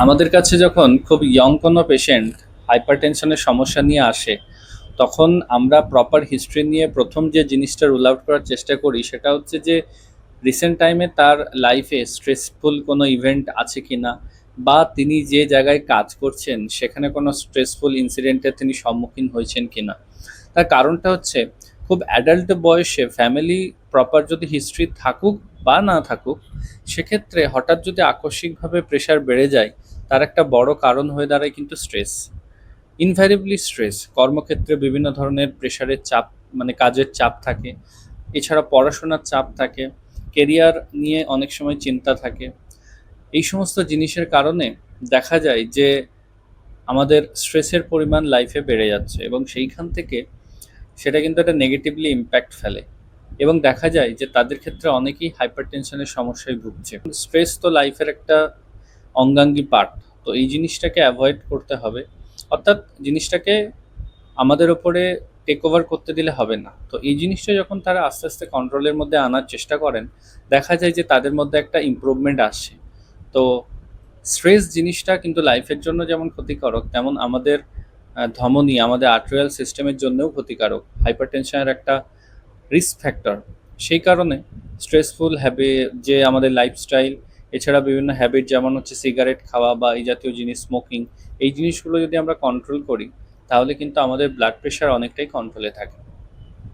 আমাদের কাছে যখন খুব ইয়ং কোনো পেশেন্ট হাইপারটেনশনের সমস্যা নিয়ে আসে, তখন আমরা প্রপার হিস্ট্রি নিয়ে প্রথম যে জিনিসটা রুল আউট করার চেষ্টা করি সেটা হচ্ছে যে রিসেন্ট টাইমে তার লাইফে স্ট্রেসফুল কোনো ইভেন্ট আছে কিনা, বা তিনি যে জায়গায় কাজ করছেন সেখানে কোনো স্ট্রেসফুল ইনসিডেন্টের তিনি সম্মুখীন হয়েছেন কিনা। তার কারণটা হচ্ছে, খুব অ্যাডাল্ট বয়সে ফ্যামিলি প্রপার যদি হিস্ট্রি থাকুক বা না থাকুক, সেক্ষেত্রে হঠাৎ যদি আকস্মিকভাবে প্রেশার বেড়ে যায়, তার একটা বড় কারণ হয়ে দাঁড়ায় কিন্তু স্ট্রেস। ইনভ্যারিবলি স্ট্রেস, কর্মক্ষেত্রে বিভিন্ন ধরনের প্রেশারের চাপ, মানে কাজের চাপ থাকে, এছাড়া পড়াশোনার চাপ থাকে, কেরিয়ার নিয়ে অনেক সময় চিন্তা থাকে। এই সমস্ত জিনিসের কারণে দেখা যায় যে আমাদের স্ট্রেসের পরিমাণ লাইফে বেড়ে যাচ্ছে, এবং সেইখান থেকে সেটা কিন্তু একটা নেগেটিভলি ইম্প্যাক্ট ফেলে। এবং দেখা যায় যে তাদের ক্ষেত্রে অনেকেই হাইপার টেনশনের সমস্যায় ভুগছে। স্ট্রেস তো লাইফের একটা অঙ্গাঙ্গী পার্ট। তো এই জিনিসটাকে অ্যাভয়েড করতে হবে, অর্থাৎ জিনিসটাকে আমাদের ওপরে টেক ওভার করতে দিলে হবে না। তো এই জিনিসটা যখন তারা আস্তে আস্তে কন্ট্রোলের মধ্যে আনার চেষ্টা করেন, দেখা যায় যে তাদের মধ্যে একটা ইমপ্রুভমেন্ট আসছে। তো স্ট্রেস জিনিসটা কিন্তু লাইফের জন্য যেমন ক্ষতিকারক, তেমন আমাদের ধমনী, আমাদের আর্টেরিয়াল সিস্টেমের জন্যও ক্ষতিকারক। হাইপারটেনশনের একটা রিস্ক ফ্যাক্টর। সেই কারণে স্ট্রেসফুল যে আমাদের লাইফস্টাইল, এছাড়া বিভিন্ন হ্যাবিট যেমন হচ্ছে সিগারেট খাওয়া বা এই জাতীয় জিনিস, স্মোকিং, এই জিনিসগুলো যদি আমরা কন্ট্রোল করি, তাহলে কিন্তু আমাদের ব্লাড প্রেশার অনেকটাই কন্ট্রোলে থাকে।